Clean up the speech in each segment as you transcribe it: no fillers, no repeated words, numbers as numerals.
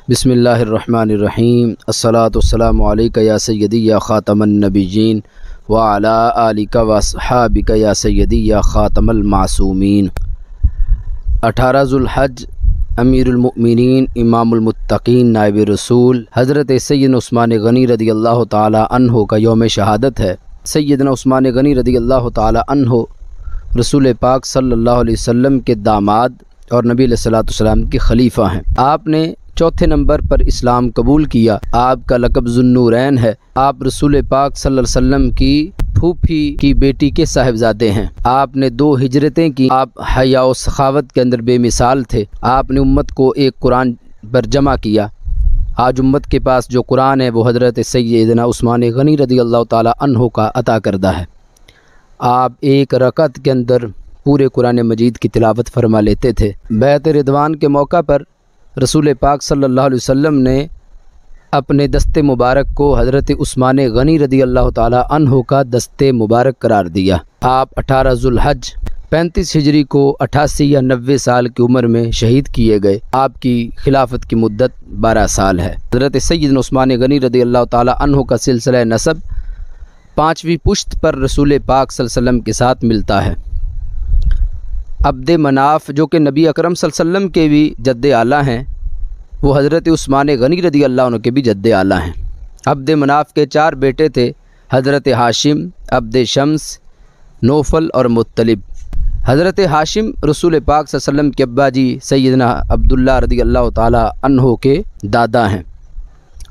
बिस्मिल्लाहिर्रहमानिर्रहीम। अस्सलातु वस्सलामु अलैका या सय्यदी या ख़ातमन नबिय्यीन व अला आलिका व अस्हाबिका या सय्यदी या ख़ातमल मासूमीन। 18 ज़ुल्हज अमीरुल मुमिनीन इमामुल मुत्तकीन नाइब रसूल हज़रत सैयदना उस्मान गनी रदियल्लाहु ताला अन्हो का यौम शहादत है। सैयदना उस्मान गनी रदियल्लाहु ताला अन्हो रसूल पाक सल्लल्लाहु अलैहि वसल्लम के दामाद और नबी अलैहिस्सलातु वस्सलाम के खलीफा हैं। आपने चौथे नंबर पर इस्लाम कबूल किया। आपका लक़ब ज़ुन्नूरैन है। आप रसूल पाक सल्लल्लाहु अलैहि वसल्लम की फूफी की बेटी के साहिबजादे हैं। आपने 2 हिजरतें की। आप हया और सखावत के अंदर बेमिसाल थे। आपने उम्मत को एक कुरान पर जमा किया। आज उम्मत के पास जो कुरान है वो हज़रत सैयदना उस्मान गनी रज़ियल्लाहु ताला अन्हो का अता करदा है। आप एक रकअत के अंदर पूरे कुरान मजीद की तिलावत फरमा लेते थे। बैत रिदवान के मौका पर रसूल पाक सल्लल्लाहु अलैहि वसल्लम ने अपने दस्ते मुबारक को हज़रत उस्मान गनी रज़ियल्लाहु ताला अन्हो का दस्ते मुबारक करार दिया। आप 18 ज़ुल्हज 35 हिजरी को 88 या 90 साल की उम्र में शहीद किए गए। आपकी खिलाफत की मुद्दत 12 साल है। हज़रत सैयदना उस्मान गनी रज़ियल्लाहु ताला अन्हो का सिलसिला नसब 5वीं पुश्त पर रसूल पाक सल्लल्लाहु अलैहि वसल्लम के साथ मिलता है। अब्द मनाफ जो कि नबी अकरम सल्लल्लाहु अलैहि वसल्लम के भी जद्दे आला हैं, वो हज़रत उस्मान गनी रज़ियल्लाहु अन्हु के भी जद्दे आला हैं। अब्द मनाफ के 4 बेटे थे, हज़रत हाशिम, अब्द शम्स, नौफल और मुत्तलिब। हज़रत हाशिम रसूल पाक सल्लल्लाहु अलैहि वसल्लम के अब्बा जी सैयदना अब्दुल्ला रज़ियल्लाहु ताला अन्हु के दादा हैं।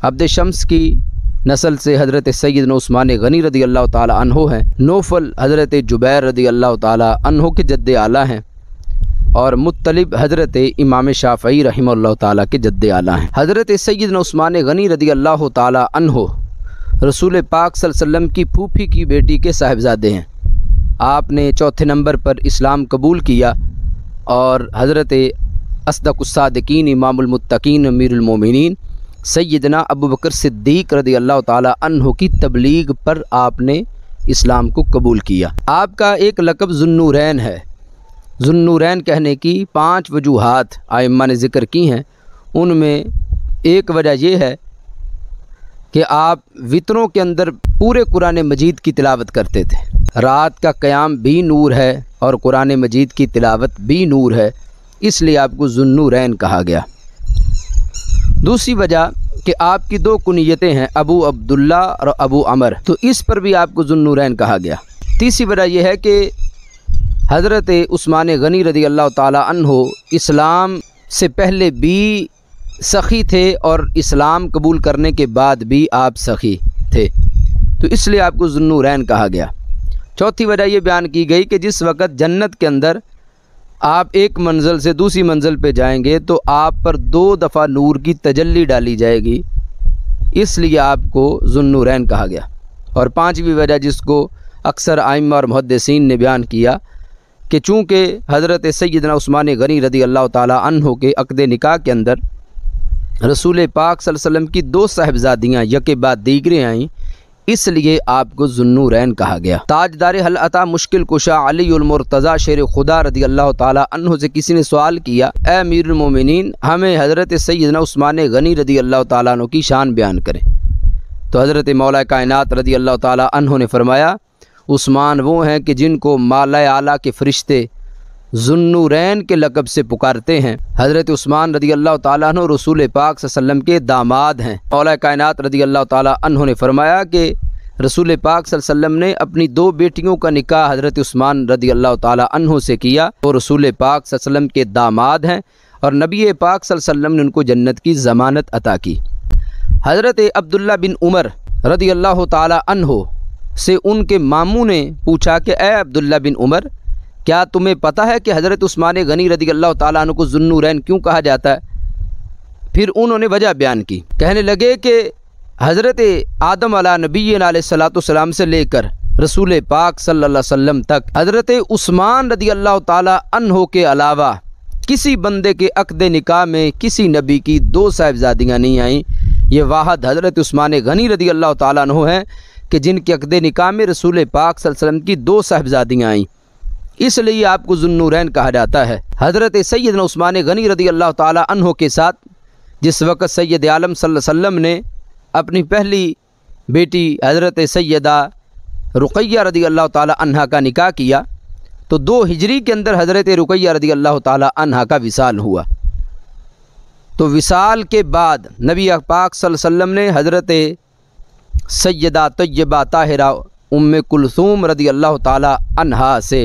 अब्द शम्स की नस्ल से हज़रत सैयदना उस्मान गनी रज़ियल्लाहु ताला अन्हु हैं। नौफल हज़रत जुबैर रज़ियल्लाहु ताला अन्हु के जद्दे आला हैं और मुत्तलिब हज़रत इमाम शाफ़ई रहमतुल्लाह ताला के जद्दे आला हैं। हज़रत सैयदना उस्मान गनी रज़ियल्लाहु ताला अन्हु रसूल पाक सल्लल्लाहु अलैहि वसल्लम की फूफी की बेटी के साहिबजादे हैं। आपने चौथे नंबर पर इस्लाम कबूल किया और हज़रत अस्दक़ुस्सादिक़ीन इमामुल मुत्तकीन अमीरुल मोमिनीन सैयदना अबू बकर सिद्दीक़ रज़ियल्लाहु ताला अन्हु की तबलीग पर आपने इस्लाम को कबूल किया। आपका एक लक़ब ज़ुन्नूरैन है। ज़ुन्नूरैन कहने की 5 वजूहात आइम्मा ने ज़िक्र की हैं। उनमें एक वजह यह है कि आप वितरों के अंदर पूरे कुरान मजीद की तिलावत करते थे। रात का क़याम भी नूर है और कुरान मजीद की तिलावत भी नूर है, इसलिए आपको ज़ुन्नूरैन कहा गया। दूसरी वजह कि आपकी 2 कुनियतें हैं, अबू अब्दुल्ला और अबू अमर, तो इस पर भी आपको ज़ुन्नूरैन कहा गया। तीसरी वजह यह है कि हज़रत उस्मान गनी रज़ियल्लाहु ताला अन्हो इस्लाम से पहले भी सखी थे और इस्लाम कबूल करने के बाद भी आप सखी थे, तो इसलिए आपको ज़ुन्नूरैन कहा गया। चौथी वजह यह बयान की गई कि जिस वक़्त जन्नत के अंदर आप एक मंजिल से दूसरी मंजिल पे जाएंगे तो आप पर 2 दफ़ा नूर की तजल्ली डाली जाएगी, इसलिए आपको ज़ुन्नूरैन कहा गया। और 5वीं वजह जिसको अक्सर आइम्मा और मुहद्दिसीन ने बयान किया कि चूँकि हज़रत सैयदना उस्मान गनी रज़ियल्लाहु ताला अन्हु के अक़द निकाह के अंदर रसूल पाक सल्लल्लाहु अलैहि वसल्लम की 2 साहिबजादियाँ यके बाद दीगरें आईं, इसलिए आपको ज़ुन्नूरैन कहा गया। ताजदार हल अता मुश्किल कुशा अली उल मुर्तज़ा शेर खुदा रज़ियल्लाहु ताला अन्हु से किसी ने सवाल किया, ए अमीरुल मोमिनीन, हमें हज़रत सैयदना उस्मान गनी रज़ियल्लाहु ताला अन्हु की शान बयान करें। तो हज़रत मौला कायनात रज़ियल्लाहु ताला अन्हु ने फरमाया, उस्मान वो हैं कि जिनको माला आला के फ़रिश्ते ज़ुन्नूरैन के लक़ब से पुकारते हैं। हज़रत उस्मान रज़ियल्लाहु ताला अन्हु रसूल पाक सल्लल्लाहु अलैहि वसल्लम के दामाद हैं। मौला कायनात रज़ियल्लाहु ताला अन्हु ने फरमाया कि रसूल पाक सल्लल्लाहु अलैहि वसल्लम ने अपनी 2 बेटियों का निकाह हज़रत उस्मान रज़ियल्लाहु ताला अन्हु से किया। वो रसूल पाक सल्लल्लाहु अलैहि वसल्लम के दामाद हैं और नबी पाक सल्लल्लाहु अलैहि वसल्लम ने उनको जन्नत की ज़मानत अता की। हज़रत अब्दुल्ला बिन उमर रज़ियल्लाहु ताला अन्हु से उनके मामू ने पूछा कि ए अब्दुल्ला बिन उमर, क्या तुम्हें पता है कि हज़रत उस्मान गनी रज़ियल्लाहु ताला अन्हु को ज़ुन्नूरैन क्यों कहा जाता है? फिर उन्होंने वजह बयान की। कहने लगे कि हज़रत आदम अला नबीना अलैहिस्सलातु वस्सलाम से लेकर रसूल पाक सल्लल्लाहु अलैहि वसल्लम तक हज़रत उस्मान रज़ियल्लाहु ताला अन्हु के अलावा किसी बंदे के अक़द निकाह में किसी नबी की 2 साहिबजादियाँ नहीं आईं। ये वाहद हज़रत उस्मान गनी रज़ियल्लाहु ताला अन्हु हैं कि जिनके अक़द निकाह में रसूल पाक सल्लल्लाहु अलैहि वसल्लम की 2 साहिबजादियाँ आईं, इसलिए आपको ज़ुन्नूरैन कहा जाता है। हज़रत सैयदना उस्मान गनी रज़ियल्लाहु ताला अन्हु के साथ जिस वक़्त सैयद आलम सल्लल्लाहु अलैहि वसल्लम ने अपनी पहली बेटी हज़रत सैयदा रुक़ैया रदी अल्लाह ताला अन्हा का निकाह किया तो 2 हिजरी के अंदर हज़रत रुक़ैया रदी अल्लाह ताला अन्हा का विसाल हुआ। तो विसाल के बाद नबी पाक सल्लल्लाहु अलैहि वसल्लम ने हज़रत सैयदा तय्यबा ताहिरा उम्मे कुलसूम रदी अल्लाह ताला अन्हा से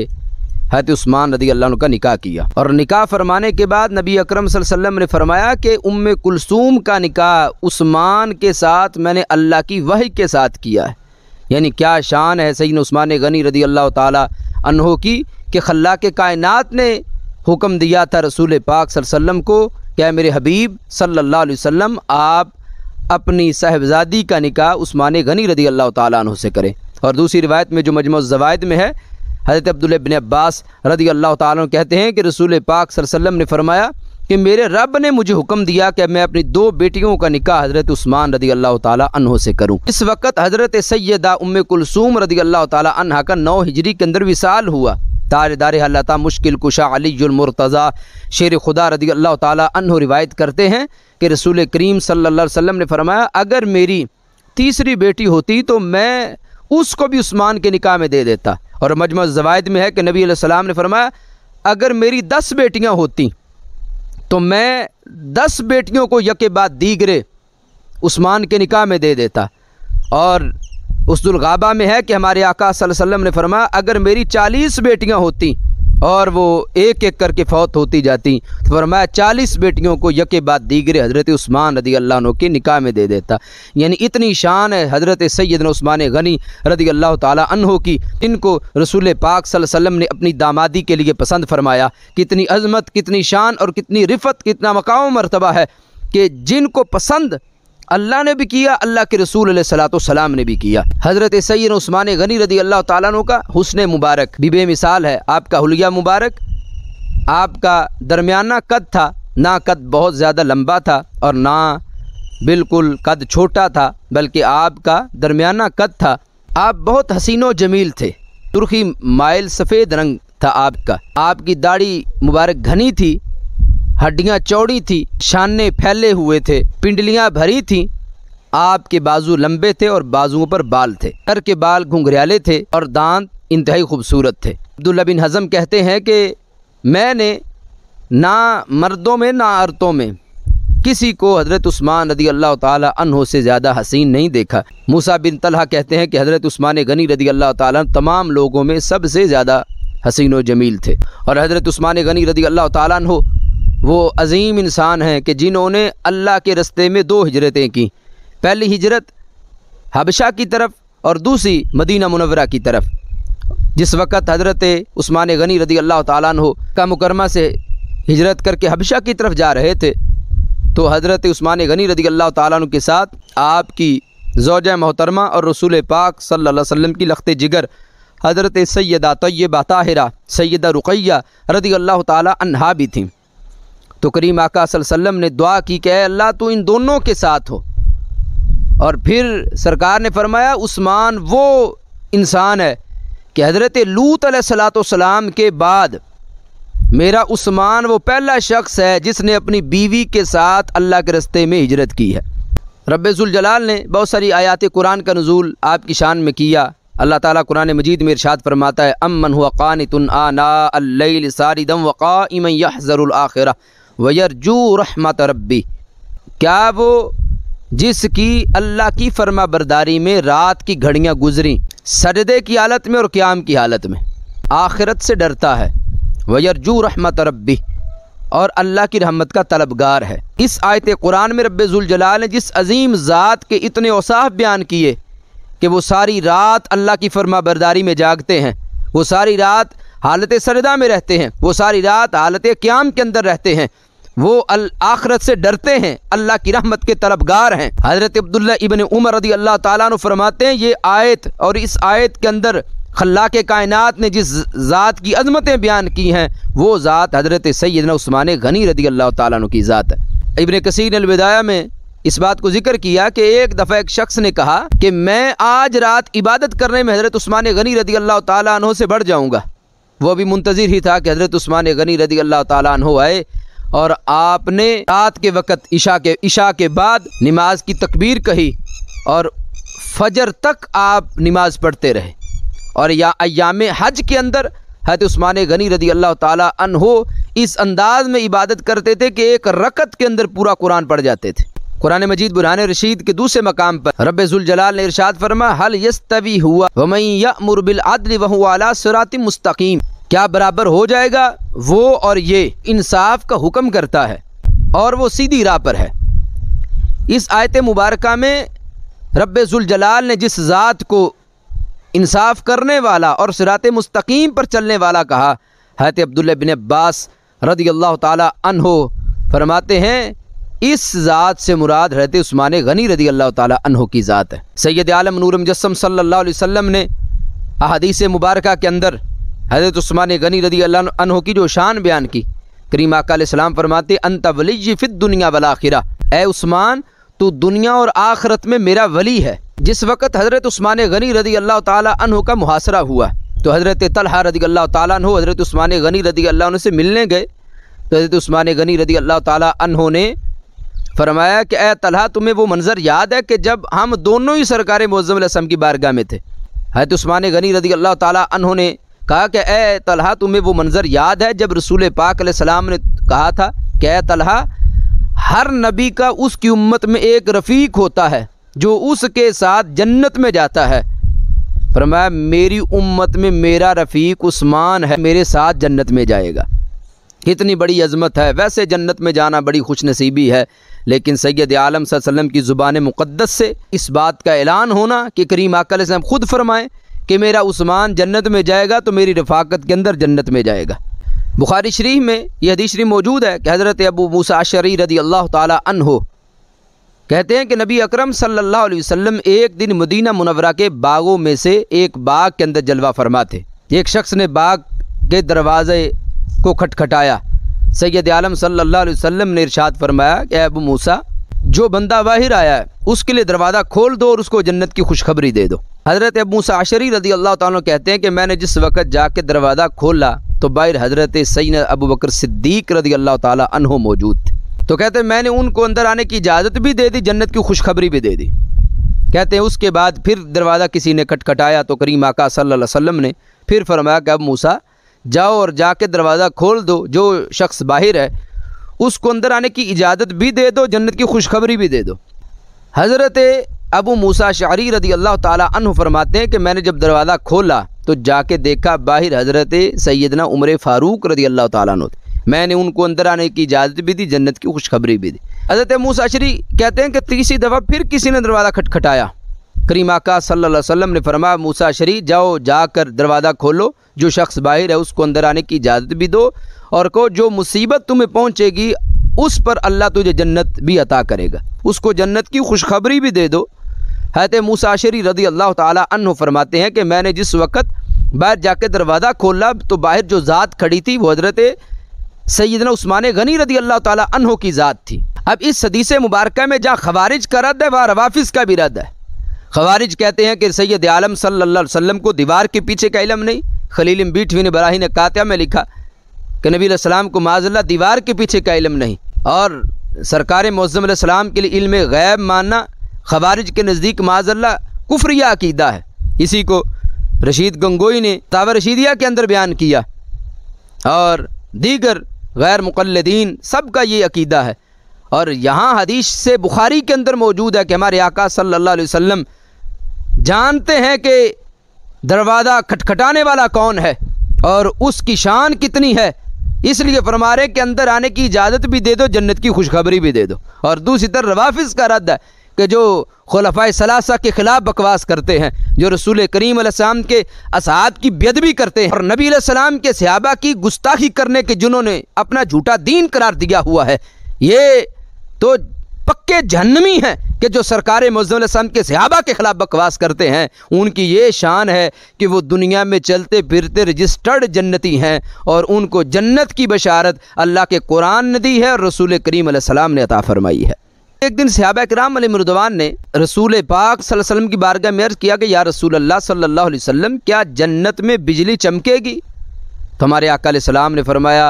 हज़रत उस्मान रदी अल्लाह अन्हु का निकाह किया। और निकाह फरमाने के बाद नबी अकरम सल्लल्लाहु अलैहि वसल्लम ने फरमाया कि उम्मे कुलसूम का निकाह उस्मान के साथ मैंने अल्लाह की वही के साथ किया है। यानी क्या शान है सैयदना उस्मान गनी रदी अल्लाह ताला अन्हु की कि खल्लाक़ कायनात ने हुक्म दिया था रसूल पाक सल्लल्लाहु अलैहि वसल्लम को, क्या मेरे हबीब सल्लल्लाहु अलैहि वसल्लम आप अपनी साहिबजादी का निकाह उस्मान गनी रदी अल्लाह ताला अन्हु से करें। और दूसरी रिवायत में जो मजमू ज़वाइद में है, हज़रत अब्दुल्लाह इब्न अब्बास रदी अल्लाह ताला अन्हु कहते हैं कि रसूल पाक सल्लल्लाहु अलैहि वसल्लम ने फरमाया कि मेरे रब ने मुझे हुक्म दिया कि मैं अपनी 2 बेटियों का निकाह हज़रत उस्मान रदी अल्लाह ताला अन्हु से करूं। इस वक्त हज़रत सैयदा उम्मे कुलसूम रदी अल्लाह ताला अन्हा का 9 हिजरी के अंदर विसाल हुआ। तारेदार हल्लता मुश्किल कुशा अलीजुल मुर्तज़ा शेर खुदा रदी अल्लाह ताला अन्हु रिवायत करते हैं कि रसूल करीम सल्लल्लाहु अलैहि वसल्लम ने फरमाया अगर मेरी तीसरी बेटी होती तो मैं उसको भी उस्मान के निकाह में दे देता। और मजमू ज़वाइद में है कि नबी अलैहि सलाम ने फरमाया अगर मेरी 10 बेटियां होती तो मैं 10 बेटियों को यके बाद दीगरे उस्मान के निकाह में दे देता। और उसदुल गाबा में है कि हमारे आका सल्लल्लाहु अलैहि वसल्लम ने फरमाया अगर मेरी 40 बेटियां होती और वो एक एक करके फौत होती जाती तो फरमाया 40 बेटियों को यके बाद दीगरे हज़रत उस्मान रदी अल्लाह अन्हु के निकाह में दे देता। यानी इतनी शान है हज़रत सैयदना उस्मान गनी रदी अल्लाह ताला अन्हु की, इनको रसूल पाक सल्लल्लाहु अलैहि वसल्लम ने अपनी दामादी के लिए पसंद फरमाया। कितनी अज़मत, कितनी शान और कितनी रिफ़त, कितना मकाम मर्तबा है कि जिनको पसंद अल्लाह ने भी किया, अल्लाह के रसूल अलैहिस्सलातु वस्सलाम ने भी किया। हज़रत सैयदना उस्मान गनी रदी अल्लाह ताला अन्हु का हुस्न मुबारक भी बेमिसाल है। आपका हुलिया मुबारक, आपका दरमियाना कद था, ना कद बहुत ज़्यादा लंबा था और ना बिल्कुल कद छोटा था, बल्कि आपका दरमियाना कद था। आप बहुत हसीनो जमील थे, सुर्खी माइल सफ़ेद रंग था आपका। आपकी दाढ़ी मुबारक घनी थी, हड्डियाँ चौड़ी थी, शाने फैले हुए थे, पिंडलियाँ भरी थीं। आपके बाजू लंबे थे और बाजुओं पर बाल थे। सर के बाल घुंघराले थे और दांत इंतहाई खूबसूरत थे। अब्दुल्लाह बिन हज़म कहते हैं कि मैंने ना मर्दों में ना औरतों में किसी को हज़रत उस्मान रदी अल्लाह ताला अन्हु से ज़्यादा हसीन नहीं देखा। मूसा बिन तलहा कहते हैं कि हज़रत उस्मान गनी रदी अल्लाह ताला तमाम लोगों में सबसे ज़्यादा हसीन व जमील थे। और हज़रत उस्मान गनी रदी अल्लाह ताला अन्हु वो अजीम इंसान हैं कि जिन्होंने अल्लाह के रस्ते में 2 हिजरतें की। पहली हिजरत हबशा की तरफ और दूसरी मदीना मुनव्वरा की तरफ। जिस वक़्त हज़रत उस्मान गनी रदी अल्लाह ताला अन्हु का मुकरमा से हिजरत करके हबशा की तरफ जा रहे थे तो हज़रत उस्मान गनी रदी अल्लाह ताला अन्हु के साथ आपकी ज़ौजा मोहतरमा और रसूल पाक सल्लल्लाहु अलैहि वसल्लम की लख्ते जिगर हज़रत सैयदा तय्यबा ताहिरा सैयदा रुक़ैया रदी अल्लाह ताला अन्हा भी थीं। तो करीम आका सल्लल्लाहु अलैहि वसल्लम ने दुआ की कि अल्लाह तू इन दोनों के साथ हो। और फिर सरकार ने फरमाया उस्मान वो इंसान है कि हज़रत लूत अलैहिस्सलाम के बाद मेरा उस्मान वो पहला शख्स है जिसने अपनी बीवी के साथ अल्लाह के रस्ते में हिजरत की है। रब्बे ज़ुल जलाल ने बहुत सारी आयात कुरान का नुज़ूल आपकी शान में किया। अल्लाह ताला कुरान मजीद में इरशाद फरमाता है अम्मन हुआ क़ानितुन आना अल-लैल सारिदम व क़ाइमन यहज़रुल आखिरह व यरजू रहमत रब्बी। क्या वो जिसकी अल्लाह की फरमा बरदारी में रात की घड़ियाँ गुजरी सजदे की हालत में और क़याम की हालत में, आखिरत से डरता है, व यरजू रहमत रब्बी और अल्लाह की रहमत का तलबगार है। इस आयत कुरान में रब्बे ज़ुल जलाल ने जिस अजीम ज़ात के इतने औसाफ बयान किए कि वो सारी रात अल्लाह की फरमा बरदारी में जागते हैं, वो सारी रात हालत सजदा में रहते हैं, वो सारी रात हालत क़याम के अंदर रहते हैं, वो आखिरत से डरते हैं, अल्लाह की रहमत के तलबगार हैं। हज़रत अब्दुल्लाह इब्न उमर रज़ी अल्लाह ताला अन्हु फरमाते हैं ये आयत और इस आयत के अंदर खल्लाक़ कायनात ने जिस ज़ात की अज़मतें बयान की हैं वो ज़ात हज़रत सैयदना उस्मान गनी रज़ी अल्लाह ताला अन्हु की ज़ात है। इब्न कसीर ने अल-बिदाया में इस बात को जिक्र किया कि एक दफ़ा एक शख्स ने कहा कि मैं आज रात इबादत करने में हज़रत उस्मान गनी रज़ी अल्लाह ताला अन्हु से बढ़ जाऊँगा। वो भी मुंतज़िर ही था कि हज़रत उस्मान गनी रज़ी अल्लाह ताला अन्हु आए और आपने रात के वक़्त इशा के बाद नमाज की तकबीर कही और फजर तक आप नमाज पढ़ते रहे। और या अय्याम हज के अंदर हज़रत उस्मान गनी रदी अल्लाह ताला अन्हो इस अंदाज में इबादत करते थे कि एक रकत के अंदर पूरा कुरान पढ़ जाते थे। कुरान मजीद बुरहान रशीद के दूसरे मकाम पर रब्बे ज़ुल जलाल ने इरशाद फरमाया, हल यस्तवी हुआ व मन यअमुर बिल अदल व हुवा अला सिरातिम मुस्तकीम, क्या बराबर हो जाएगा वो और ये इंसाफ का हुक्म करता है और वो सीधी राह पर है। इस आयत मुबारका में रब्बे ज़ुल जलाल ने जिस ज़ात को इंसाफ करने वाला और सिरात मुस्तकीम पर चलने वाला कहा, हज़रत अब्दुल्लाह बिन अब्बास रज़ी अल्लाह ताला अन्हो फरमाते हैं इस ज़ात से मुराद हज़रत उस्मान गनी रज़ी अल्लाह ताला अन्हो की ज़ात है। सैयद आलम नूर मुजस्सम सल्लल्लाहु अलैहि वसल्लम ने अहादीस मुबारका के अंदर हज़रत उस्मान गनी रज़ी अल्लाह अन्हो की जो शान बयान की, करीम आका अलैहिस्सलाम फरमाते अंत वली फ़िद दुनिया वल आखिरा, ए उस्मान तू दुनिया और आखिरत में मेरा वली है। जिस वक़्त हज़रत उस्मान गनी रज़ी अल्लाह ताला अन्हो का मुहासरा हुआ तो हज़रत तलहा रज़ी अल्लाह ताला अन्हो हज़रत उस्मान गनी रज़ी अल्लाह अन्हो से मिलने गए तो हज़रत उस्मान गनी रज़ी अल्लाह ताला अन्हो ने फरमाया कि ए तलहा तुम्हें वो मंज़र याद है कि जब हम दोनों ही सरकार मुअज़्ज़म अलैहिस्सलाम की बारगाह में थे। हज़रत उस्मान गनी रज़ी अल्लाह ताला अन्हो ने कहा कि ए तलहा तुम्हें वो मंज़र याद है जब रसूल पाक अलैहिस्सलाम ने कहा था कि ए तलहा हर नबी का उसकी उम्मत में एक रफ़ीक होता है जो उसके साथ जन्नत में जाता है। फरमाया मेरी उम्मत में मेरा रफ़ीक उस्मान है, मेरे साथ जन्नत में जाएगा। कितनी बड़ी अज़मत है। वैसे जन्नत में जाना बड़ी खुशनसीबी है, लेकिन सैयद आलम सल्लल्लाहु अलैहि वसल्लम की ज़ुबान मुक़द्दस से इस बात का ऐलान होना कि करीम आका अलैहि सल्लम खुद फरमाएँ कि मेरा उस्मान जन्नत में जाएगा तो मेरी रफ़ाकत के अंदर जन्नत में जाएगा। बुखारी शरीफ में यह हदीस शरीफ मौजूद है कि हज़रत अबू मूसा अशअरी रज़ी अल्लाह ताला अन्हो कहते हैं कि नबी अकरम सल्लल्लाहु अलैहि वसल्लम एक दिन मदीना मुनव्वरा के बागों में से एक बाग के अंदर जलवा फरमा थे। एक शख्स ने बाग के दरवाज़े को खटखटाया। सैयद आलम सल्लल्लाहु अलैहि वसल्लम ने इरशाद फरमाया कि अबू मूसा जो बंदा बाहर आया है उसके लिए दरवाज़ा खोल दो और उसको जन्नत की खुशखबरी दे दो। हज़रत अबू मूसा अशअरी रज़ी अल्लाह ताला कहते हैं कि मैंने जिस वक़्त जाके दरवाज़ा खोला तो बाहर हज़रत सैयदना अबू बकर सिद्दीक़ रज़ी अल्लाह ताला अन्हो मौजूद थे। तो कहते हैं मैंने उनको अंदर आने की इजाज़त भी दे दी, जन्नत की खुशखबरी भी दे दी। कहते हैं उसके बाद फिर दरवाज़ा किसी ने खटखटाया तो करीम आका सल्लल्लाहु अलैहि वसल्लम ने फिर फरमाया कि अब मूसा जाओ और जाके दरवाज़ा खोल दो, जो शख्स बाहर है उसको अंदर आने की इजाज़त भी दे दो, जन्नत की खुशखबरी भी दे दो। हज़रत अबू मूसा अशअरी रज़ी अल्लाह ताला अन्हु फरमाते हैं कि मैंने जब दरवाज़ा खोला तो जाके देखा बाहर हज़रत सैयदना उमर फ़ारूक रज़ी अल्लाह ताला अन्हु। मैंने उनको अंदर आने की इजाज़त भी दी, जन्नत की खुशखबरी भी दी। हज़रत मूसा अशअरी कहते हैं कि तीसरी दफ़ा फिर किसी ने दरवाज़ा खटखटाया। करीम आका सल्लल्लाहु अलैहि वसल्लम ने फरमाया मूसा अशअरी जाओ जाकर दरवाज़ा खोलो, जो शख्स बाहर है उसको अंदर आने की इजाज़त भी दो और को जो मुसीबत तुम्हें पहुँचेगी उस पर अल्लाह तुझे जन्नत भी अता करेगा, उसको जन्नत की खुशखबरी भी दे दो। हज़रत मूसा अशअरी रज़ी अल्लाह ताला अन्हु फरमाते हैं कि मैंने जिस वक़्त बाहर जाके दरवाज़ा खोला तो बाहर जो ज़ात खड़ी थी वो हज़रत सैयदना उस्मान गनी रज़ी अल्लाह ताला अन्हु की ज़ात थी। अब इस हदीस मुबारका में जहाँ खवारिज का रद्द है वहाँ रवाफिज़ का भी रद्द है। खवारिज कहते हैं कि सैयद आलम सल्लल्लाहु अलैहि वसल्लम को दीवार के पीछे का इल्म नहीं। खलील बीठवीन इब्राहीम कातिया में लिखा कि नबी अलैहिस्सलाम को माज़अल्लाह दीवार के पीछे का इल्म नहीं, और सरकार मुअज़्ज़म अलैहिस्सलाम के लिए इल्म गैब मानना खवारिज के नज़दीक माज़अल्लाह कुफ्रिया अकीदा है। इसी को रशीद गंगोई ने तावा रशीदिया के अंदर बयान किया और दीगर गैर मुक़ल्लिदीन सबका ये अकीदा है। और यहाँ हदीस से बुखारी के अंदर मौजूद है कि हमारे आका सल्लल्लाहु अलैहि वसल्लम जानते हैं कि दरवाज़ा खटखटाने वाला कौन है और उसकी शान कितनी है, इसलिए फरमा रहे कि अंदर आने की इजाज़त भी दे दो, जन्नत की खुशखबरी भी दे दो। और दूसरी तरफ रवाफिज़ का रद्द है कि जो खुलफ़ाए सलासा के ख़िलाफ़ बकवास करते हैं, जो रसूल करीम अलैहिस्सलाम के असहाब की बेअदबी करते हैं और नबी अलैहिस्सलाम के सहाबा की गुस्ताखी करने के जिन्होंने अपना झूठा दीन करार दिया हुआ है, ये तो पक्के जहन्नमी हैं कि जो सरकार मुअज़्ज़म अलैहिस्सलाम के सहाबा के ख़िलाफ़ बकवास करते हैं। उनकी ये शान है कि वो दुनिया में चलते फिरते रजिस्टर्ड जन्नती हैं और उनको जन्नत की बशारत अल्लाह के कुरान ने दी है और रसूल करीम अलैहिस्सलाम ने अता फरमाई है। एक दिन सहाबा किराम अलैहिम रिज़वान ने रसूल पाक सल्लल्लाहु अलैहि वसल्लम की बारगाह में अर्ज़ किया कि या रसूल अल्लाह सल्लल्लाहु अलैहि वसल्लम क्या जन्नत में बिजली चमकेगी? तो हमारे आका अलैहिस्सलाम ने फरमाया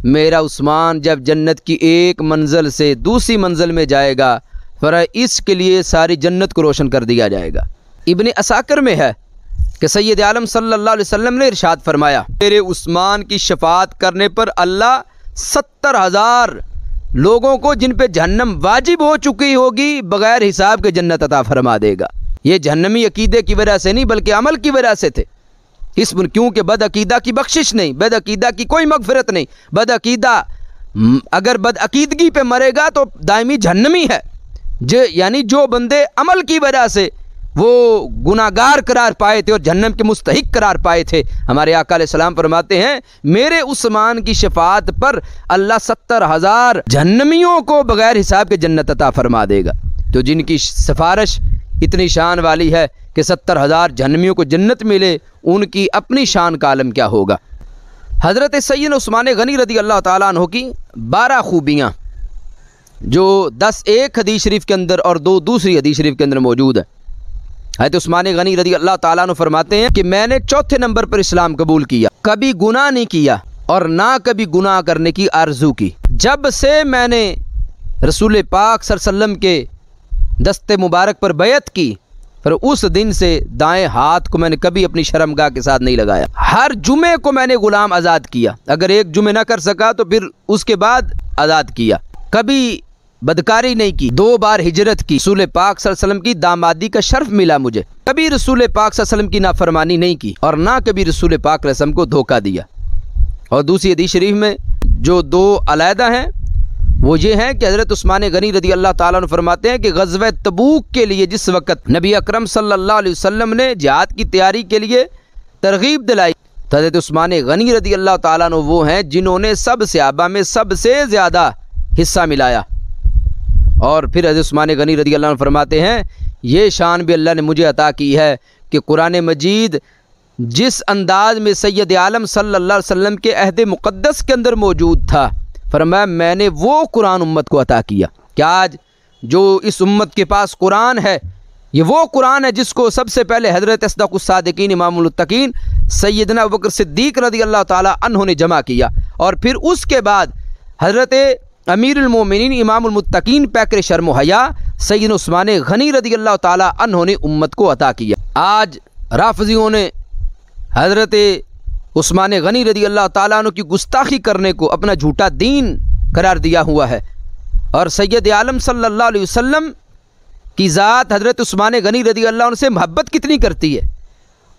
मेरा उस्मान जब जन्नत की एक मंजिल से दूसरी मंजिल में जाएगा फरमाया इसके लिए सारी जन्नत को रोशन कर दिया जाएगा। इब्ने असाकिर में है कि सैयद आलम सल्लल्लाहु अलैहि वसल्लम ने इरशाद फरमाया मेरे उस्मान की शफाअत करने पर अल्लाह 70,000 लोगों को जिन पे जहन्नम वाजिब हो चुकी होगी बगैर हिसाब के जन्नत अता फरमा देगा। ये जहन्नमी अकीदे की वजह से नहीं बल्कि अमल की वजह से थे। क्योंकि बदअकीदा की बख्शिश नहीं, बदअकीदा की कोई मगफिरत नहीं। बदअकीदा अगर बदअकीदगी पे मरेगा तो दायमी जहन्नमी है। यानी जो बंदे अमल की वजह से वो गुनाहगार करार पाए थे और जहन्नम के मुस्तहिक करार पाए थे, हमारे आका अलैहिस्सलाम फरमाते हैं मेरे उस्मान की शफाअत पर अल्लाह 70,000 जहन्नमियों को बगैर हिसाब के जन्नत अता फरमा देगा। तो जिनकी सिफारिश इतनी शान वाली है कि 70,000 जहन्नमियों को जन्नत मिले, उनकी अपनी शान का आलम क्या होगा। हज़रत सैयद उस्मान गनी रज़ी अल्लाह ताला अन्हु की 12 खूबियाँ जो 10 एक हदीस शरीफ के अंदर और 2 दूसरी हदीस शरीफ के अंदर मौजूद है। हज़रत उस्मान गनी रज़ी अल्लाह ताला अन्हु फरमाते हैं कि मैंने चौथे नंबर पर इस्लाम कबूल किया, कभी गुनाह नहीं किया और ना कभी गुनाह करने की आरजू की। जब से मैंने रसूल पाक सल्लल्लाहु अलैहि वसल्लम के दस्ते मुबारक पर बैत की फिर उस दिन से दाएं हाथ को मैंने कभी अपनी शर्मगाह के साथ नहीं लगाया। हर जुमे को मैंने गुलाम आज़ाद किया, अगर एक जुमे ना कर सका तो फिर उसके बाद आज़ाद किया। कभी बदकारी नहीं की, 2 बार हिजरत की, रसूल पाक सल्लल्लाहु अलैहि वसल्लम की दामादी का शर्फ मिला मुझे। कभी रसूल पाक सल्लल्लाहु अलैहि वसल्लम की नाफरमानी नहीं की और ना कभी रसूल पाक सल्लल्लाहु अलैहि वसल्लम को धोखा दिया। और दूसरी हदीस शरीफ में जो 2 अलहदा हैं वो ये हैं कि हज़रत उस्मान गनी रज़ी अल्लाह ताला अन्हु फरमाते हैं कि ग़ज़वा तबूक के लिए जिस वक़्त नबी अकरम सल्लल्लाहु अलैहि वसल्लम ने जिहाद की तैयारी के लिए तरगीब दिलाई, हज़रत उस्मान गनी रज़ी अल्लाह ताला अन्हु वो हैं जिन्होंने सब सहाबा में सबसे ज़्यादा हिस्सा मिलाया। और फिर हज़रत उस्मान गनी रज़ी अल्लाह अन्हु फरमाते हैं ये शान भी अल्लाह ने मुझे अता की है कि कुरान मजीद जिस अंदाज में सैयद आलम सल्लल्लाहु अलैहि वसल्लम के अहद मुक़द्दस के अंदर मौजूद था, फरमाया मैंने वो कुरान उम्मत को अता किया। क्या आज जो इस उम्मत के पास कुरान है ये वो कुरान है जिसको सबसे पहले हज़रत अस्दक़ुस सादिक़ीन इमामुल मुत्तक़ीन सैयदना अबू बकर सिद्दीक़ रज़ी अल्लाह ताला अन्हु ने जमा किया और फिर उसके बाद हज़रत अमीरुल मोमिनीन इमामुल मुत्तक़ीन पैकर शर्म हया सैयदना उस्मान गनी रज़ी अल्लाह ताला अन्हु ने उम्मत को अता किया। आज राफ़िज़ियों ने हज़रत उस्मान गनी रज़ी अल्लाह ताला अन्हु की गुस्ताखी करने को अपना झूठा दीन करार दिया हुआ है और सैयद आलम सल्लल्लाहु अलैहि वसल्लम की ज़ात हज़रत उस्मान गनी रज़ी अल्लाह अन्हु से मोहब्बत कितनी करती है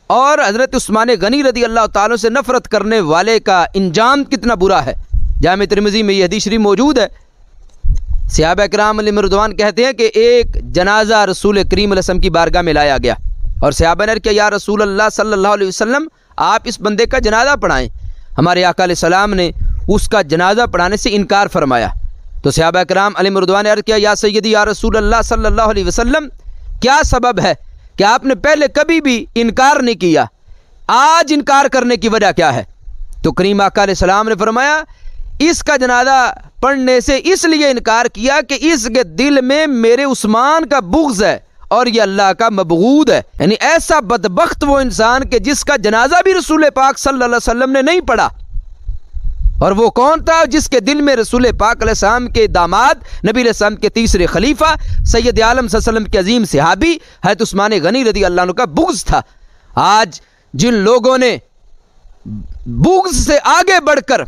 और हज़रत उस्मान गनी रज़ी अल्लाह ताला से नफ़रत करने वाले का इंजाम कितना बुरा है। जामे तिरमिज़ी में ये हदीस शरीफ मौजूद है। सहाबा किराम अलैहिम रिज़वान कहते हैं कि एक जनाजा रसूल करीम अलैहि सल्लम की बारगाह में लाया गया और सहाबा ने कहा या रसूल अल्लाह सल्लल्लाहु अलैहि वसल्लम आप इस बंदे का जनाजा पढ़ाएं। हमारे आका अलैहिस्सलाम ने उसका जनाजा पढ़ाने से इनकार फरमाया तो सहाबा किराम अलैहिम रिज़वान ने अर्ज़ किया या सय्यदी या रसूल अल्लाह सल्लल्लाहु अलैहि वसल्लम क्या सबब है कि आपने पहले कभी भी इनकार नहीं किया, आज इनकार करने की वजह क्या है। तो करीम आका अलैहिस्सलाम ने फरमाया इसका जनाजा पढ़ने से इसलिए इनकार किया कि इसके दिल में मेरे उस्मान का बुग़्ज़ है और ये अल्लाह का मबगूद है। यानी ऐसा बदबख्त वो इंसान के जिसका जनाजा भी रसूल पाक सल्लल्लाहु अलैहि वसल्लम ने नहीं पढ़ा। और वो कौन था जिसके दिल में रसूल पाक अलैहिस्सलाम के दामाद नबी अलैहिस्सलाम के तीसरे खलीफा सैयद आलम सल्लल्लाहु अलैहि वसल्लम के अजीम सहाबी हज़रत उस्मान गनी रज़ी अल्लाह अन्हु का बुग़्ज़ था। आज जिन लोगों ने बुग़्ज़ से आगे बढ़कर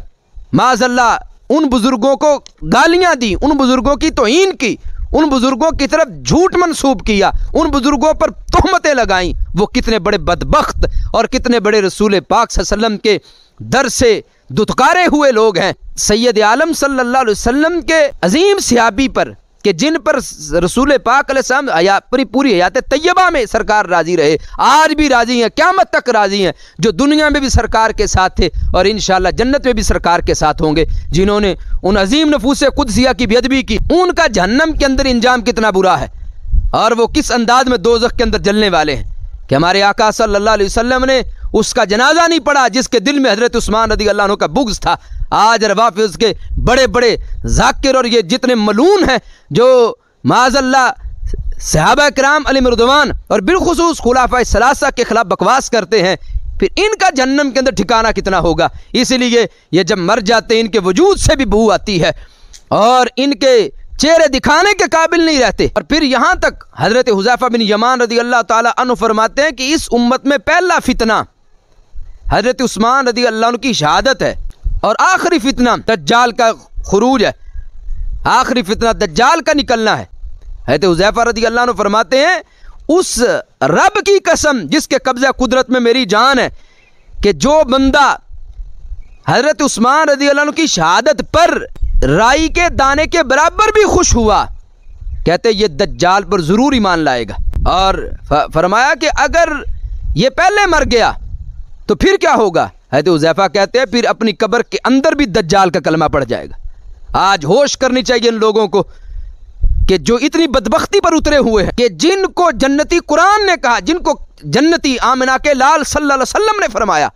माज़अल्लाह उन बुज़ुर्गों को गालियाँ दी, उन बुज़ुर्गों की तौहीन की, उन बुज़ुर्गों की तरफ झूठ मंसूब किया, उन बुज़ुर्गों पर तोहमतें लगाई, वो कितने बड़े बदबख्त और कितने बड़े रसूल पाक सल्लल्लाहु अलैहि वसल्लम के दर से दुत्कारे हुए लोग हैं। सैयद आलम सल्लल्लाहु अलैहि वसल्लम के अजीम सहाबी पर कि जिन पर रसूल पाक अलैहिस्सलाम पूरी हयात तैयबा में सरकार राज़ी रहे, आज भी राज़ी हैं, क़यामत तक राज़ी हैं, जो दुनिया में भी सरकार के साथ थे और इंशाअल्लाह जन्नत में भी सरकार के साथ होंगे। जिन्होंने उन अजीम नफूस कुदसिया की बेअदबी की, उनका जहन्नम के अंदर इंजाम कितना बुरा है और वो किस अंदाज में दोज़ख के अंदर जलने वाले हैं कि हमारे आका सल्लल्लाहु अलैहि वसल्लम ने उसका जनाजा नहीं पढ़ा जिसके दिल में हज़रत उस्मान रज़ी अल्लाह अन्हु का बुग़्ज़ था। आज रवाफ़िज़ के बड़े बड़े ज़ाकिर और ये जितने मलून हैं जो माज़अल्लाह सहाबा किराम अलैहिम रिज़वान और बिलखुसूस खुलाफ़ाए सलासा के ख़िलाफ़ बकवास करते हैं, फिर इनका जहन्नम के अंदर ठिकाना कितना होगा। इसलिए ये जब मर जाते हैं इनके वजूद से भी बू आती है और इनके चेहरे दिखाने के काबिल नहीं रहते। और फिर यहाँ तक हजरत हुज़ैफा बिन यमान रदी अल्लाह ताला अन्हु फरमाते हैं कि इस उम्मत में पहला फितना हजरत उस्मान रदी अल्लाह अन्हु की शहादत है और आखिरी फितना दज्जाल का खुरूज है, आखिरी फितना दज्जाल का निकलना है। हजरत हुज़ैफा रदी अल्लाह अन्हु फरमाते हैं उस रब की कसम जिसके कब्ज़ा कुदरत में मेरी जान है कि जो बंदा हजरत उस्मान रदी अल्लाह अन्हु की शहादत पर राई के दाने के बराबर भी खुश हुआ, कहते ये दज्जाल पर ज़रूर ईमान लाएगा। और फरमाया कि अगर ये पहले मर गया तो फिर क्या होगा। हजरत हुज़ैफा कहते हैं फिर अपनी कब्र के अंदर भी दज्जाल का कलमा पड़ जाएगा। आज होश करनी चाहिए इन लोगों को कि जो इतनी बदबख्ती पर उतरे हुए हैं कि जिनको जन्नती कुरान ने कहा, जिनको जन्नती आमिना के लाल सल्लल्लाहु अलैहि वसल्लम ने फरमाया,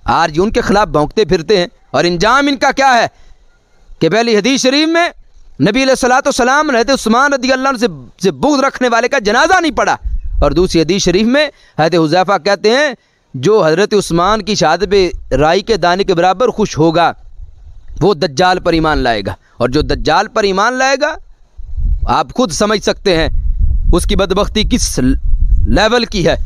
आज ये उनके खिलाफ भौंकते फिरते हैं। और इंजाम इनका क्या है कि पहली हदीस शरीफ में नबी अलैहिस्सलातु वस्सलाम हज़रत उस्मान रज़ी अल्लाह अन्हु से बुग़्ज़ रखने वाले का जनाजा नहीं पड़ा। और दूसरी हदीस शरीफ में हज़रत हुज़ैफा कहते हैं जो हज़रत उस्मान की शहादत पे राई के दाने के बराबर खुश होगा वो दज्जाल पर ईमान लाएगा। और जो दज्जाल पर ईमान लाएगा आप खुद समझ सकते हैं उसकी बदबख्ती किस लेवल की है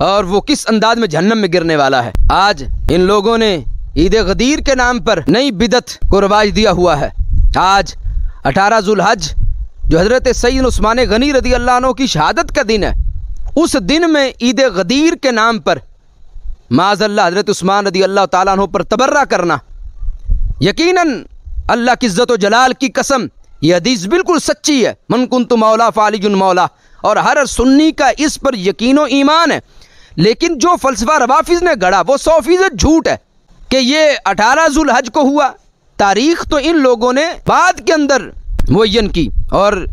और वो किस अंदाज में जहन्नम में गिरने वाला है। आज इन लोगों ने ईद गदीर के नाम पर नई बिदत को रवाज दिया हुआ है। आज 18 ज़ुल्हज जो हज़रत सैयद उस्मान गनी रज़ी अल्लाह अन्हु की शहादत का दिन है, उस दिन में ईद गदीर के नाम पर माज़अल्लाह हज़रत उस्मान रज़ी अल्लाह ताला अन्हु पर तबर्रा करना, यकीनन अल्लाह की इज़्ज़त व जलाल की कसम ये हदीस बिल्कुल सच्ची है। मन कुन्तु मौला फ़अलियुन मौला, और हर सुन्नी का इस पर यकीन व ईमान है। लेकिन जो फ़लसफ़ा रवाफ़िज़ ने गढ़ा वो 100% झूठ है कि ये 18 ज़ुल्हज को हुआ। तारीख़ तो इन लोगों ने बाद के अंदर मुअय्यन की। और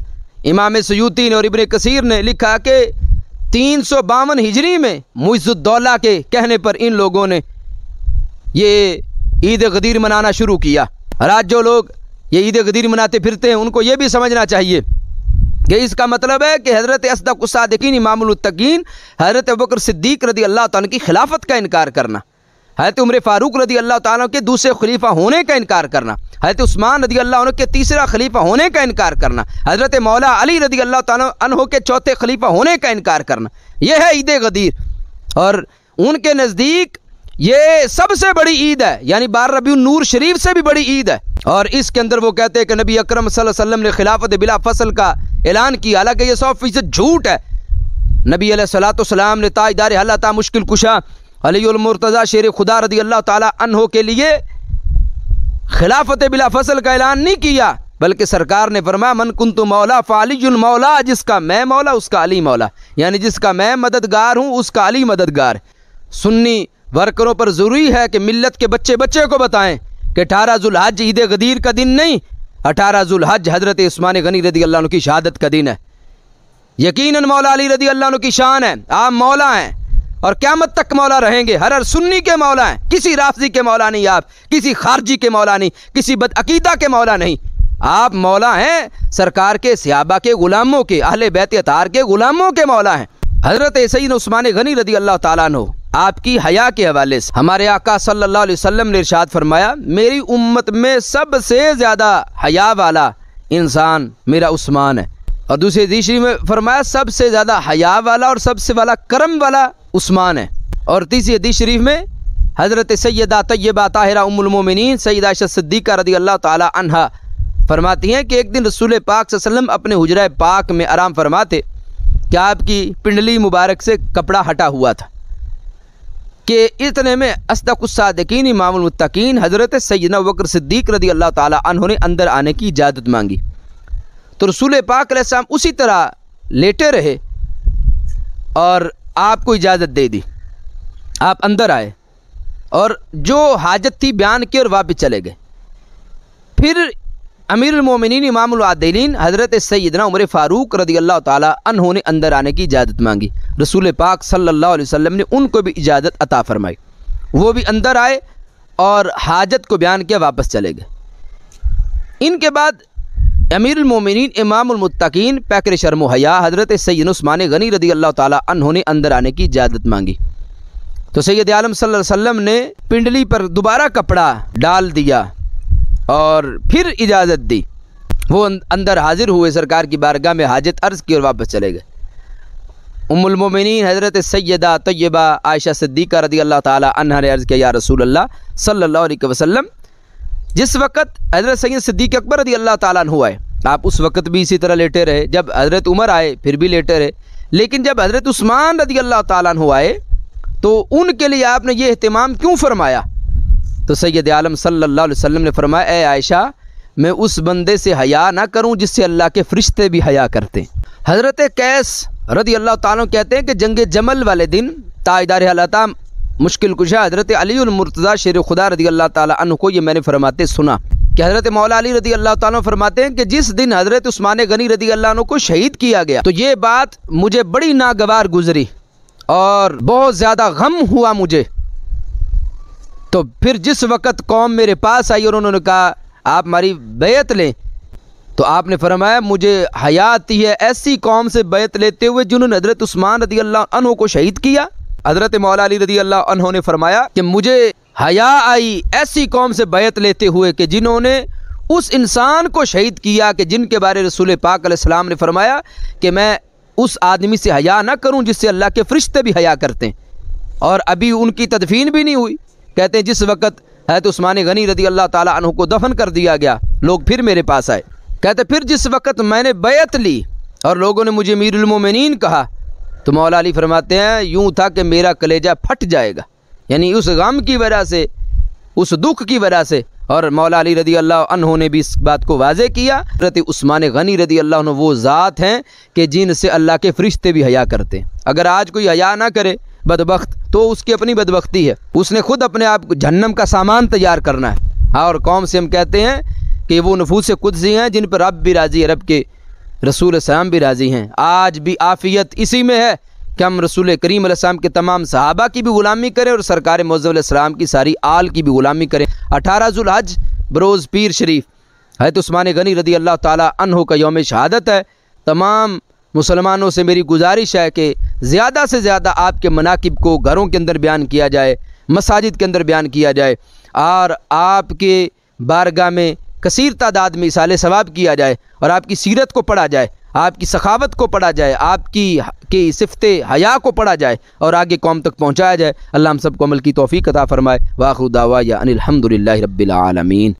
इमाम सयूती ने और इब्न कसीर ने लिखा कि 352 हिजरी में मुइज़्ज़ुद्दौला के कहने पर इन लोगों ने ये ईद गदीर मनाना शुरू किया। और आज जो लोग ये ईद गदीर मनाते फिरते हैं उनको ये भी समझना चाहिए कि इसका मतलब है कि हज़रत अस्दक़ुस सादिक़ीन इमामुल मुत्तक़ीन हज़रत अबू बकर सिद्दीक़ रज़ी अल्लाह तआला की खिलाफत का इनकार करना, हज़रत उमर फ़ारूक रज़ी अल्लाह तआला के दूसरे खलीफा होने का इनकार करना, हज़रत उस्मान रज़ी अल्लाह अन्हु के तीसरा खलीफा होने का इनकार करना, हज़रत मौला अली रज़ी अल्लाह तआला अन्हु के चौथे खलीफा होने का इनकार करना, यह है ईद गदीर। और उनके नज़दीक ये सबसे बड़ी ईद है, यानी 12 रबीउन नूर शरीफ से भी बड़ी ईद है। और इसके अंदर वो कहते हैं कि नबी अकरम सल्लल्लाहु अलैहि वसल्लम ने खिलाफत बिला फसल का ऐलान किया, हालांकि ये 100% झूठ है। नबी अलैहिस्सलातु वस्सलाम ने ताजदार हल्लाता मुश्किल कुशा अलीउल मुर्तज़ा शेर खुदा रज़ी अल्लाह ताला अन्हो के लिए खिलाफत बिला फसल का ऐलान नहीं किया, बल्कि सरकार ने फरमाया मन कुन्तु मौला फ़अलियुन मौला, जिसका मैं मौला उसका अली मौला, यानी जिसका मैं मददगार हूँ उसका अली मददगार। सुन्नी वर्करों पर ज़रूरी है कि मिल्लत के बच्चे बच्चे को बताएं कि 18 ज़ुल्हज ईद गदीर का दिन नहीं, 18 ज़ुल्हज हज़रत उस्मान गनी रज़ी अल्लाह अन्हु की शहादत का दिन है। यकीनन मौला अली रज़ी अल्लाह अन्हु की शान है, आप मौला हैं और क़यामत तक मौला रहेंगे। हर सुन्नी के मौला हैं, किसी राफ़ज़ी के मौला नहीं, आप किसी खारजी के मौला नहीं, किसी बदअकीदा के मौला नहीं, आप मौला हैं सरकार के सहाबा के ग़ुलामों के, अहले बैत अतार के ग़ुलामों के मौला हैं। हज़रत सैयद उस्मान गनी रज़ी अल्लाह ताला अन्हु आपकी हया के हवाले से हमारे आका सल्लल्लाहु अलैहि वसल्लम ने इरशाद फरमाया मेरी उम्मत में सबसे ज़्यादा हया वाला इंसान मेरा उस्मान है। और दूसरी हदीस में फरमाया सबसे ज़्यादा हया वाला और सबसे वाला करम वाला उस्मान है। और तीसरी हदीस शरीफ में हज़रत सैयदा तय्यबा ताहिरा उम्मुल मोमिनीन सैयदा आयशा सिद्दीक़ा रज़ी अल्लाह ताला अन्हा फरमाती हैं कि एक दिन रसूल पाक सल्लल्लाहु अलैहि वसल्लम अपने हुजरा पाक में आराम फरमाते कि आपकी पिंडली मुबारक से कपड़ा हटा हुआ था कि इतने में अस्दक़ुस सादिक़ीन इमामुल मुत्तक़ीन हज़रत सैयदना अबू बकर सिद्दीक़ रज़ी अल्लाह ताला अन्हु ने अंदर आने की इजाज़त मांगी। तो रसूल पाक अलैहिस्सलाम उसी तरह लेटे रहे और आपको इजाज़त दे दी, आप अंदर आए और जो हाजत थी बयान की और वापस चले गए। फिर अमीरुल मोमिनीन इमामुल आदिलीन हज़रत सैयदना उमर फ़ारूक रज़ी अल्लाह ताला अन्हु ने अंदर आने की इजाज़त मांगी। रसूल पाक सल्लल्लाहु अलैहि वसल्लम ने उनको भी इजाज़त अता फरमाई, वो भी अंदर आए और हाजत को बयान किया, वापस चले गए। इनके बाद अमीरुल मोमिनीन इमामुल मुत्तक़ीन पैकर शर्म हया हज़रत सैयदना उस्मान गनी रज़ी अल्लाह ताला अन्हु ने अंदर आने की इजाज़त मांगी। तो सैयद आलम सल्लल्लाहु अलैहि वसल्लम ने पिंडली पर दोबारा कपड़ा डाल दिया और फिर इजाज़त दी। वो अंदर हाजिर हुए, सरकार की बारगाह में हाजत अर्ज़ की और वापस चले गए। उम्मुल मोमिनीन हज़रत सैयदा तय्यबा आयशा सिद्दीक़ा रज़ी अल्लाह ताला अन्हा ने अर्ज़ किया, या रसूल अल्लाह सल्लल्लाहु अलैहि वसल्लम, जिस वक़्त हज़रत सैयद सिद्दीक़ अकबर रज़ी अल्लाह ताला अन्हु आए, आप उस वक़्त भी इसी तरह लेटे रहे। जब हज़रत उमर आए फिर भी लेटे रहे, लेकिन जब हज़रत उस्मान रज़ी अल्लाह ताला अन्हु आए तो उनके लिए आपने ये एहतिमाम क्यों फरमाया? तो सैयद आलम सल्लल्लाहु अलैहि वसल्लम ने फरमाया, ए आयशा, मैं उस बंदे से हया ना करूं जिससे अल्लाह के फ़रिश्ते भी हया करते हैं। हज़रत कैस रज़ी अल्लाह ताला कहते हैं कि जंग जमल वाले दिन ताजदार हलाता मुश्किल कुशा हज़रत अली मुर्तज़ा शेर खुदा रज़ी अल्लाह ताला अन्हु को ये मैंने फरमाते सुना कि हज़रत मौला अली रज़ी अल्लाह ताला फरमाते हैं कि जिस दिन हज़रत उस्मान गनी रज़ी अल्लाह अन्हु को शहीद किया गया तो ये बात मुझे बड़ी नागवार गुजरी और बहुत ज़्यादा गम हुआ मुझे। तो फिर जिस वक़्त कौम मेरे पास आई और उन्होंने कहा आप हमारी बैत लें, तो आपने फरमाया मुझे हया आती है ऐसी कौम से बैत लेते हुए जिन्होंने हज़रत उस्मान रज़ी अल्लाह अन्हु को शहीद किया। हज़रत मौला अली रज़ी अल्लाह अन्हु ने फरमाया कि मुझे हया आई ऐसी कौम से बैत लेते हुए कि जिन्होंने उस इंसान को शहीद किया कि जिनके बारे रसूल पाक अलैहिस्सलाम ने फरमाया कि मैं उस आदमी से हया ना करूं जिससे अल्लाह के फ़रिश्ते भी हया करते हैं। और अभी उनकी तदफीन भी नहीं हुई। कहते हैं जिस वक़्त हज़रत उस्मान गनी रज़ी अल्लाह ताला अन्हु को दफन कर दिया गया, लोग फिर मेरे पास आए। कहते फिर जिस वक़्त मैंने बैत ली और लोगों ने मुझे अमीरुल मोमिनीन कहा तो मौला अली फरमाते हैं यूँ था कि मेरा कलेजा फट जाएगा, यानी उस गम की वजह से, उस दुख की वजह से। और मौला अली रज़ी अल्लाह अन्हु ने भी इस बात को वाज़े किया, हज़रत उस्मान गनी रज़ी अल्लाह अन्हु वो ज़ात हैं कि जिनसे अल्लाह के फ़रिश्ते भी हया करते हैं। अगर आज कोई हया ना करे बदबख्त, तो उसकी अपनी बदबख्ती है, उसने खुद अपने आप को जहन्नम का सामान तैयार करना है। हाँ, और कौम से हम कहते हैं कि वो नफूस कुदसी हैं जिन पर रब भी राज़ी है, रब के रसूल सलाम भी राज़ी हैं। आज भी आफ़ियत इसी में है कि हम रसूल करीम अलैहिस्सलाम के तमाम सहाबा की भी ग़ुलामी करें और सरकार मुअज़्ज़म अलैहिस्सलाम की सारी आल की भी ग़ुलामी करें। 18 ज़ुल्हज बरोज़ पीर शरीफ हज़रत उस्मान गनी रज़ी अल्लाह ताला अन्हु का यौम शहादत है। तमाम मुसलमानों से मेरी गुजारिश है कि ज़्यादा से ज़्यादा आपके मनाकिब को घरों के अंदर बयान किया जाए, मसाजिद के अंदर बयान किया जाए और आपके बारगाह में कसीर तादाद में इसाले सवाब किया जाए और आपकी सीरत को पढ़ा जाए, आपकी सखावत को पढ़ा जाए, आपकी सिफ़ते हया को पढ़ा जाए और आगे कौम तक पहुँचाया जाए। अल्लाह हम सबको अमल की तौफ़ीक़ अता फ़रमाए। व आख़िरु दावाना अनिल हम्दुलिल्लाहि रब्बिल आलमीन।